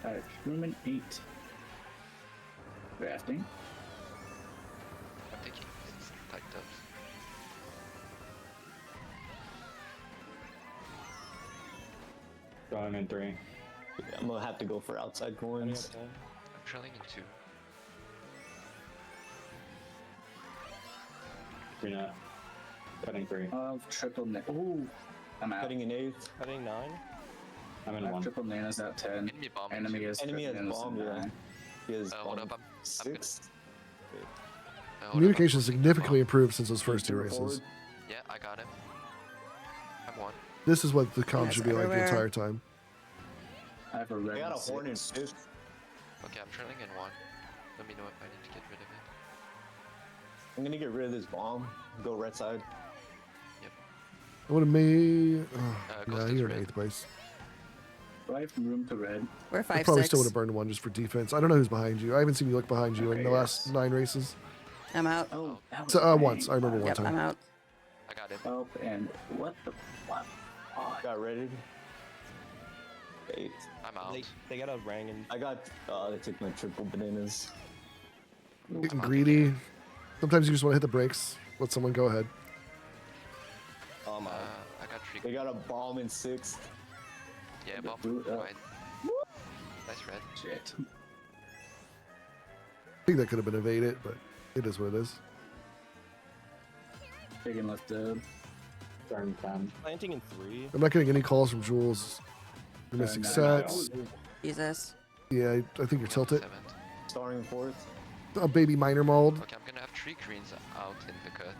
Alright, room in 8. Drafting. I'm taking these tight dubs. Going in 3. I'm gonna have to go for outside coins. I'm trailing in 2. Green up. Cutting 3. Triple Ooh, I'm out. Cutting an eighth. Cutting 9. I'm I in have 1. triple nanas at 10. Enemy bomb. in Enemy 2. is Enemy has nanas at bomb, yeah. 9. He has Hold bomb. up, I'm gonna. 6. hold up, Communication I'm significantly bomb. improved since those first 2 Forward. races. Yeah, I got him. I'm 1. This is what the comm Yes, should be like the everywhere. entire time. I have a red I got a and horn in 6. 5th. Okay, I'm trailing in 1. Let me know if I need to get rid of it. I'm gonna get rid of this bomb. Go right side. I would have made. Ghost Yeah, is you're in red. 8th place. Do I have room to red? We're I 5, probably 6. still would have burned 1 just for defense. I don't know who's behind you. I haven't seen you look behind you in Okay, the last yes. 9 races. I'm out. Oh, that was So, once. I remember bang. one Yep, time. I'm out. I got him. Oh, and what the what? Oh, Got ready. 8. I'm out. They got a rang and I got. They took my triple bananas. Getting greedy. Sometimes you just want to hit the brakes. Let someone go ahead. I'm out. I got 3. They got a bomb in 6th. Yeah, bomb. Boot up. Right. Nice red. shit. I think that could have been evaded, but it is what it is. Big and left dub. Turn 10. Planting in 3. I'm not getting any calls from Jules. You're missing no, sets. Jesus. Yeah, I think you're tilted. 7th. Starring in 4th. A baby minor mold. Okay, I'm gonna have 3 greens out in the cut.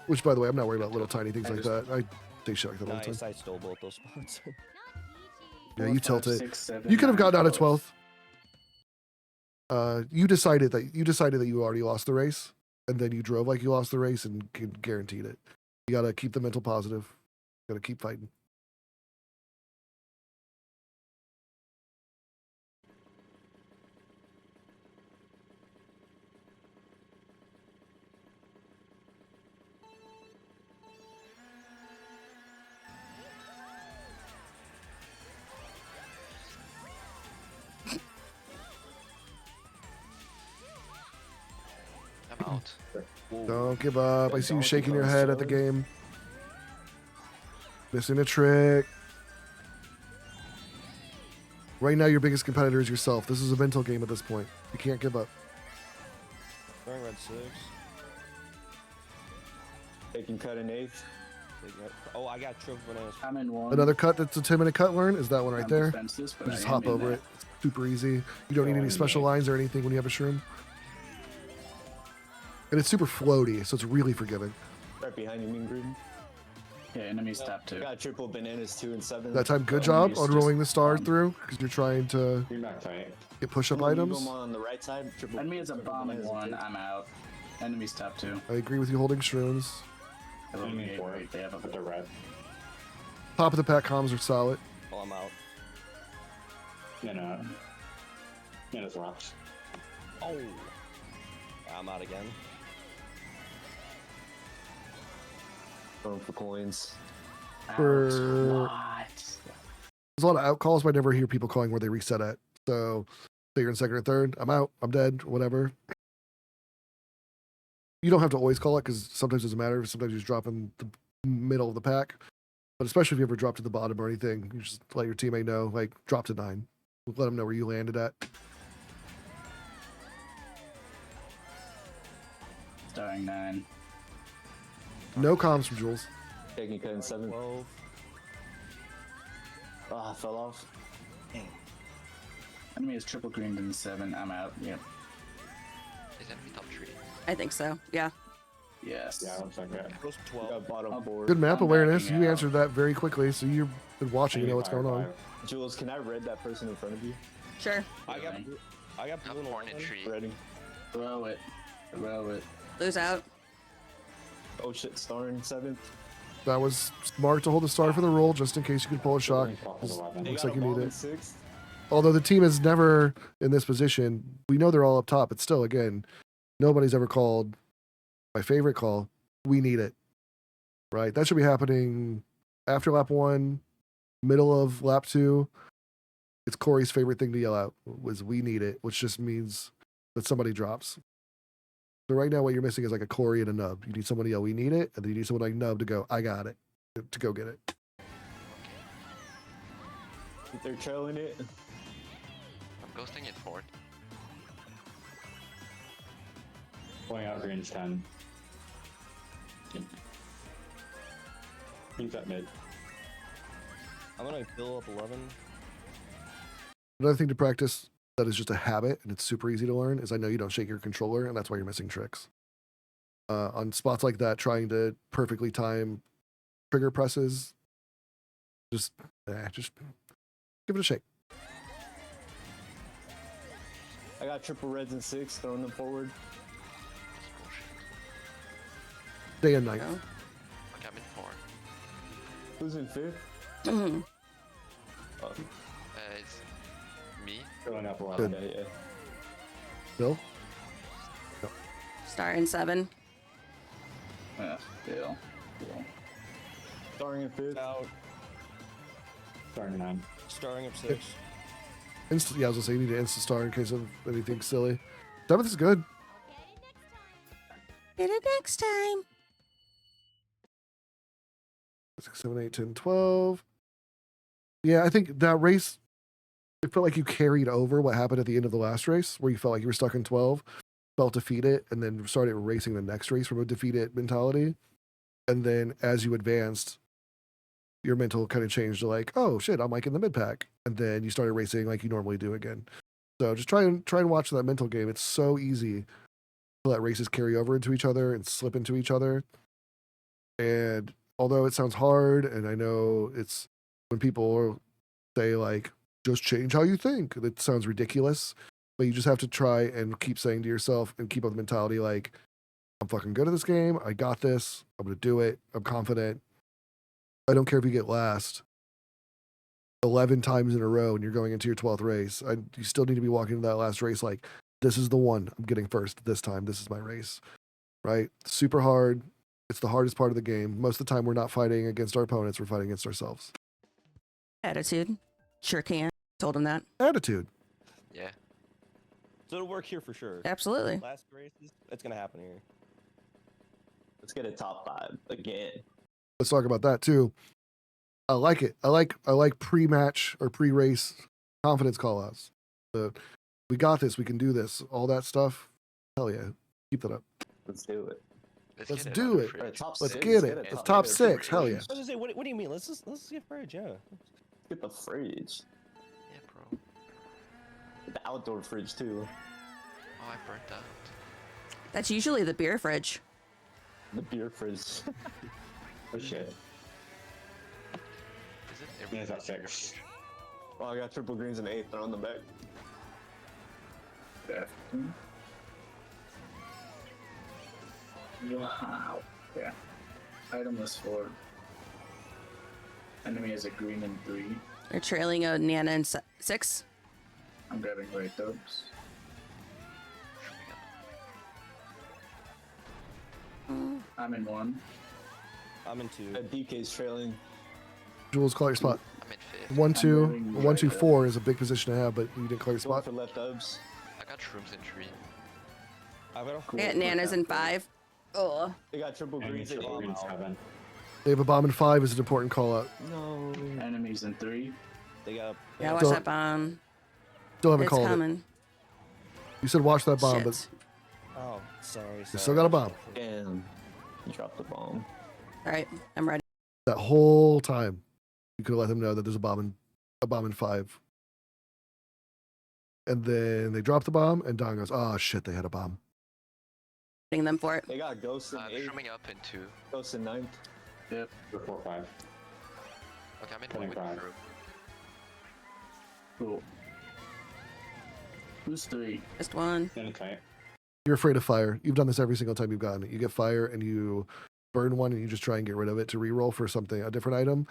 Which, by the way, I'm not worried about little tiny things like that. I take shit like that all the Nice, time. I stole both those spots. Yeah, 4, you 5, tilted. 6, 7, You could have 9, gotten out of 12. 12th. You decided that you already lost the race, and then you drove like you lost the race and guaranteed it. You gotta keep the mental positive. Gotta keep fighting. I'm out. Don't give up. I see you shaking your head at the game. Missing a trick. Right now, your biggest competitor is yourself. This is a mental game at this point. You can't give up. Throwing red 6. Taking cut in 8th. Oh, I got triple bananas. I'm in one. Another cut that's a 10-minute cut learn is that one right I'm there. defenseless, but You I just am hop in over that. it. It's super easy. You don't need any special lines or anything when you have a shroom. And it's super floaty, so it's really forgiving. Right behind you, mean green. Yeah, enemies top I 2. got triple bananas 2 and 7. That time, good Oh, job nice. on Just rolling the star bomb. through because you're trying to Green back tight. get push-up Leave items. them on the right side. Triple. Enemy is a triple bomb in bananas 1. and I'm out. Enemies top 2. I agree with you holding shrooms. I love Enemy the 4. Wait, they have a But they're red. Top of the pack comms are solid. Oh, I'm out. No. It's rocks. Oh. I'm out again. Going for coins. For- What? There's a lot of out calls, but I never hear people calling where they reset at. So, say you're in second or third, I'm out, I'm dead, whatever. You don't have to always call it because sometimes it doesn't matter. Sometimes you just drop in the middle of the pack. But especially if you ever drop to the bottom or anything, you just let your teammate know, like, drop to 9. Let them know where you landed at. Starring 9. No comms from Jules. Taking cut in 7. 12. Ah, fell off. Enemy is triple greened in 7. I'm out. Yep. Is enemy top 3? I think so. Yeah. Yes. Yeah, looks like it. Close to 12. Got bottom Oh, 4. Good map I'm awareness. backing You out. answered that very quickly, so you've been watching, you know what's going on. Jules, can I red that person in front of you? Sure. I got blue I'm and horn in one. 3. Ready. Throw it. Throw it. Lose out. Oh shit, star in 7th. That was smart to hold the star for the roll, just in case you could pull a shot. They Looks got like a you need bomb in it. 6th. Although the team is never in this position, we know they're all up top, but still, again, nobody's ever called my favorite call. We need it. Right? That should be happening after lap 1, middle of lap 2. It's Corey's favorite thing to yell out was "We need it," which just means that somebody drops. So right now, what you're missing is like a Corey and a Nub. You need someone to yell "We need it," and then you need someone like Nub to go "I got it," to go get it. They're trailing it. I'm ghosting in 4th. Pulling out green's 10. Green's at mid. I'm gonna fill up 11. Another thing to practice that is just a habit and it's super easy to learn is I know you don't shake your controller, and that's why you're missing tricks. On spots like that, trying to perfectly time trigger presses, just give it a shake. I got triple reds in 6, throwing them forward. Day and night. No. Okay, I'm in 4. Who's in 5th? Oh, It's me. Filling up 11. Good. yeah. Bill? Star in 7. Bill. Starring in 5th. Out. Starting 9. Starting up 6. Yeah, I was gonna say you need to insta star in case of anything silly. 7th is good. Get it next time. 6, 7, 8, 10, 12. Yeah, I think that race, it felt like you carried over what happened at the end of the last race, where you felt like you were stuck in 12, felt defeated, and then started racing the next race from a defeated mentality. And then as you advanced, your mental kind of changed to like, oh shit, I'm like in the mid pack. And then you started racing like you normally do again. So just try and watch that mental game. It's so easy to let races carry over into each other and slip into each other. And although it sounds hard, and I know it's when people say like, just change how you think, that sounds ridiculous, but you just have to try and keep saying to yourself and keep up the mentality like, I'm fucking good at this game. I got this. I'm going to do it. I'm confident. I don't care if you get last 11 times in a row and you're going into your 12th race. You still need to be walking into that last race like, this is the one I'm getting first this time. This is my race, right? Super hard. It's the hardest part of the game. Most of the time, we're not fighting against our opponents. We're fighting against ourselves. Attitude. Sure can. Told him that. Attitude. Yeah. So it'll work here for sure. Absolutely. Last races, it's gonna happen here. Let's get a top 5 again. Let's talk about that too. I like it. I like pre-match or pre-race confidence call-outs. We got this. We can do this. All that stuff. Hell yeah. Keep that up. Let's do it. Let's get do on the it. fridge. All right, top Let's six. get it. Let's It's top get it. 6. Hell yeah. I was gonna say, what do you mean? Let's get fridge, yeah. Get the fridge. Yeah, bro. Get the outdoor fridge too. Oh, I burnt out. That's usually the beer fridge. The beer fridge. Oh shit. Is it Yeah, every that's 6. Oh, I got triple greens and 8th. They're on the back. Wow. Yeah. Item list 4. Enemy is a green and 3. You're trailing a Nana and 6. I'm grabbing right dopes. I'm in 1. I'm in 2. DK's trailing. Jules, call your spot. I'm in 5th. 1, 2, moving 1, 2, right 4 is a big position to have, but you didn't call your Going spot. for left dubs. I got shrooms in 3. I've got I got Nana's in 5. Oh. They got triple And greens it's and 8. green 7. They have a bomb in 5 is an important call out. No. Enemies in 3. They got. Yeah, watch So- that bomb. Still haven't It's called it. coming. You said watch that bomb, Shit. but Oh, sorry. you still got a bomb. Damn. You dropped the bomb. All right, I'm ready. That whole time, you could have let them know that there's a bomb in 5. And then they drop the bomb, and Don goes, "Oh shit, they had a bomb." Hitting them for it. They got ghosts in I'm 8th. shrooming up in 2. Ghosts in 9th. 4, 5. Okay, I'm in 1 Getting with five. shroom. Cool. Who's 3? Just one. Then it's tight. You're afraid of fire. You've done this every single time you've gotten it. You get fire and you burn one, and you just try and get rid of it to reroll for something, a different item.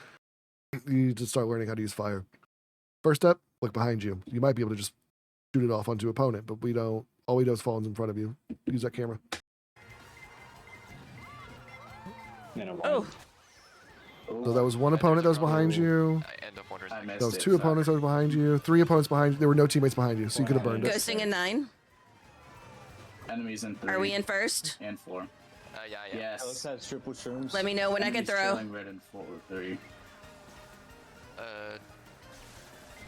You just start learning how to use fire. First step, look behind you. You might be able to just shoot it off onto opponent, but we don't. All we do is falls in front of you. Use that camera. Then a 1. Oh. So that was one opponent that was behind you. I end up wondering. I missed That was it. 2 opponents that was behind you. 3 opponents behind you. There were no teammates behind you, so you could have burned it. Ghosting in 9. Enemies in 3. Are we in first? And 4. Yeah. Yes. Ghost has triple shrooms. Let me know when I can Enemies throw. trailing red and 3.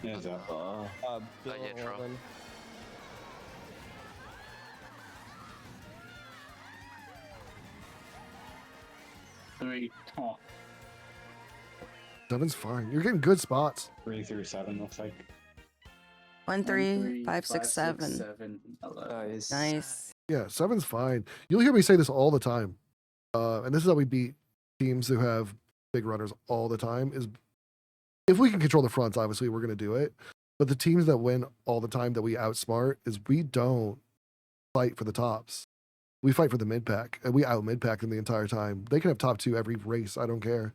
Yeah, it's up. Bill yeah, draw. Orland. Three. Oh. 7's fine. You're getting good spots. 3 through 7 looks like. 1, 3, 5, 6, 6, 7. 7, 11. Nice. Nice. Yeah, 7's fine. You'll hear me say this all the time. And this is how we beat teams who have big runners all the time, is if we can control the fronts, obviously we're going to do it. But the teams that win all the time that we outsmart is we don't fight for the tops. We fight for the mid pack, and we out mid pack them the entire time. They can have top 2 every race. I don't care.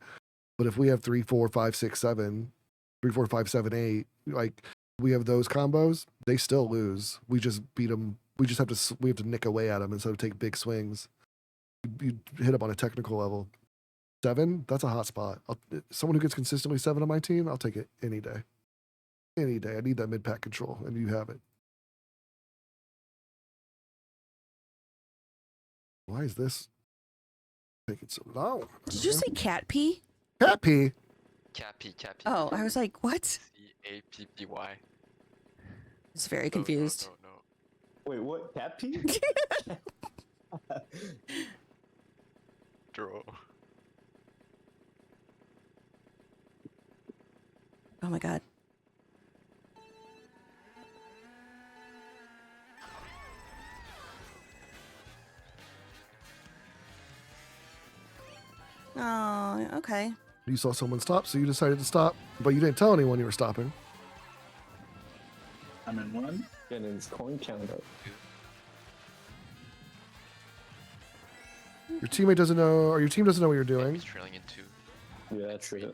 But if we have 3, 4, 5, 6, 7, 3, 4, 5, 7, 8, like we have those combos, they still lose. We just beat them. We just have to nick away at them instead of take big swings. You hit them on a technical level. 7, that's a hot spot. Someone who gets consistently 7 on my team, I'll take it any day. Any day. I need that mid pack control, and you have it. Why is this taking so long? Did you say cat pee? Cat pee? Cappy. Oh, I was like, what? CAPPY. I was very confused. No. Wait, what? Cat pee? Draw. Oh my god. Oh, okay. You saw someone stop, so you decided to stop, but you didn't tell anyone you were stopping. I'm in 1. Getting his coin count up. Your teammate doesn't know, or your team doesn't know what you're doing. He's trailing in 2. Yeah, that's true.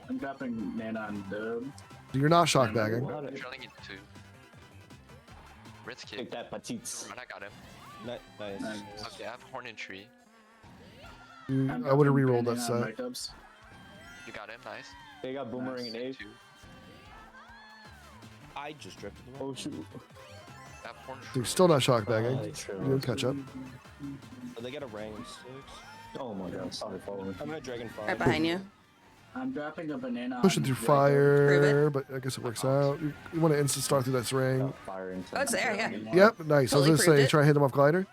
I'm dropping Nana on dub. So you're not shock bagging. What? Trailing in 2. Red skip. Take that, petites. Run, I got him. Nice. Nice. Okay, I have horn in 3. I would have re-rolled that Nana on set. right dubs. You got him, nice. They got boomerang in 8. 2. I just drifted the Oh shoot. I have horn. So you're still not shock bagging. Oh, You true. didn't catch up. Oh, they got a range 6. Oh my god, sorry, following. I'm gonna dragon 5. Right behind you. I'm dropping a banana. Pushing on through right fire, but I guess it works out. You want to instant start through that ring. Got fire into Oh, it's there, yeah. Yep, nice. I Totally was gonna proved say, it. try and hit him off glider.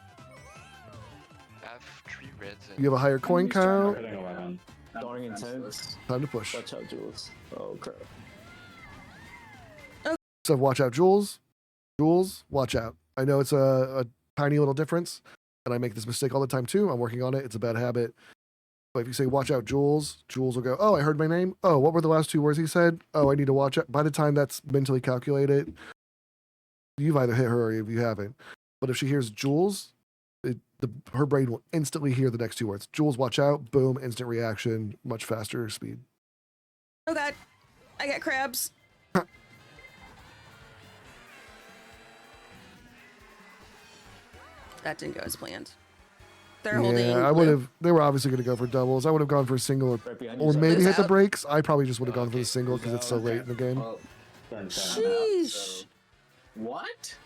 I have 3 reds. You have a higher coin He's trying count. Hitting 11. I'm Darting defenseless. Time to push. Watch out, Jules. Oh crap. So watch out, Jules. Jules, watch out. I know it's a tiny little difference, and I make this mistake all the time too. I'm working on it. It's a bad habit. But if you say watch out, Jules, Jules will go, oh, I heard my name. Oh, what were the last 2 words he said? Oh, I need to watch out. By the time that's mentally calculated, you've either hit her or you haven't. But if she hears Jules, her brain will instantly hear the next 2 words. Jules, watch out. Boom, instant reaction, much faster speed. Oh god, I got crabs. That didn't go as planned. They're holding. Yeah, I would have. They were obviously going to go for doubles. I would have gone for a single Right behind you. or Zach. maybe Liz hit the out. brakes. I probably just would have Oh, gone for the okay. single because it's so Okay. late in the game. Well, Turn 10. I'm out, Sheesh. so- What?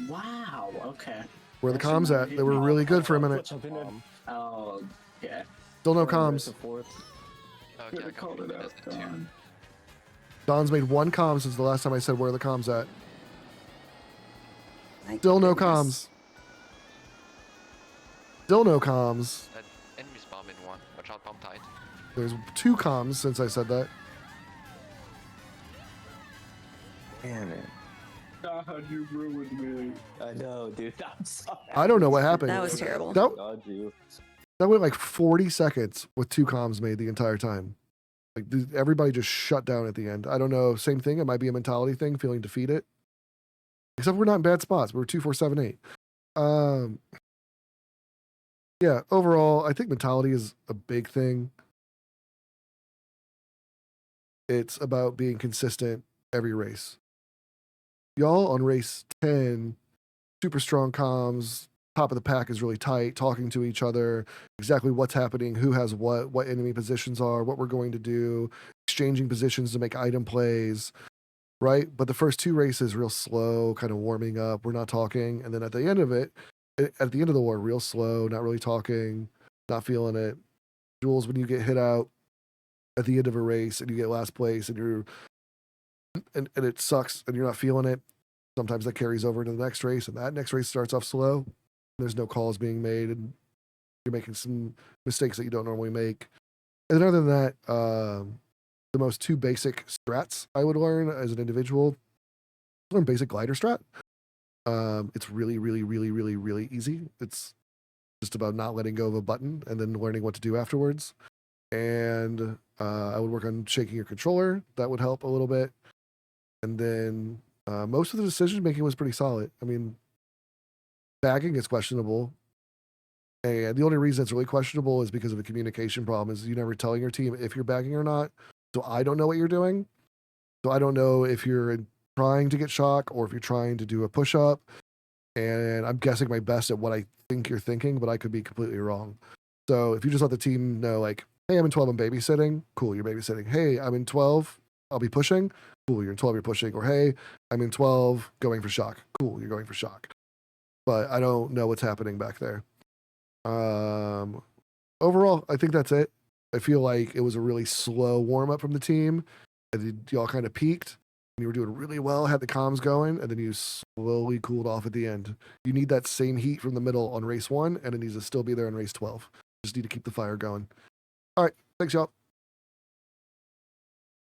Wow. Okay. Where the Actually, comms no, at? he- They were really good for a minute. Jump in there. Oh, yeah. Still no Going comms. to fourth. Okay, Could I have called it completed out. that too. Darn. Don's made 1 comm since the last time I said where are the comms at. My Still no goodness. comms. Still no comms. Enemies bomb in 1. Watch out, bomb tight. There's 2 comms since I said that. Damn it. God, you ruined me. I know, dude. I'm sorry. I don't know what happened. That was terrible. That, God, you. that went like 40 seconds with 2 comms made the entire time. Like everybody just shut down at the end. I don't know. Same thing. It might be a mentality thing, feeling defeated. Except we're not in bad spots. We're 2, 4, 7, 8. Yeah. Overall, I think mentality is a big thing. It's about being consistent every race. Y'all on race 10, super strong comms. Top of the pack is really tight, talking to each other, exactly what's happening, who has what enemy positions are, what we're going to do, exchanging positions to make item plays, right? But the first 2 races, real slow, kind of warming up. We're not talking. And then at the end of it, at the end of the war, real slow, not really talking, not feeling it. Jules, when you get hit out at the end of a race and you get last place and and it sucks and you're not feeling it, sometimes that carries over into the next race, and that next race starts off slow. There's no calls being made, and you're making some mistakes that you don't normally make. And other than that, the most 2 basic strats I would learn as an individual, learn basic glider strat. It's really, really, really, really, really easy. It's just about not letting go of a button and then learning what to do afterwards. And I would work on shaking your controller. That would help a little bit. And then most of the decision making was pretty solid. I mean, bagging is questionable. And the only reason it's really questionable is because of a communication problem, is you never telling your team if you're bagging or not. So I don't know what you're doing. So I don't know if you're trying to get shock or if you're trying to do a push-up. And I'm guessing my best at what I think you're thinking, but I could be completely wrong. So if you just let the team know, like, hey, I'm in 12, I'm babysitting. Cool, you're babysitting. Hey, I'm in 12, I'll be pushing. Cool, you're in 12, you're pushing. Or hey, I'm in 12, going for shock. Cool, you're going for shock. But I don't know what's happening back there. Overall, I think that's it. I feel like it was a really slow warm up from the team. And y'all kind of peaked. And you were doing really well, had the comms going, and then you slowly cooled off at the end. You need that same heat from the middle on race 1, and it needs to still be there on race 12. Just need to keep the fire going. All right, thanks, y'all.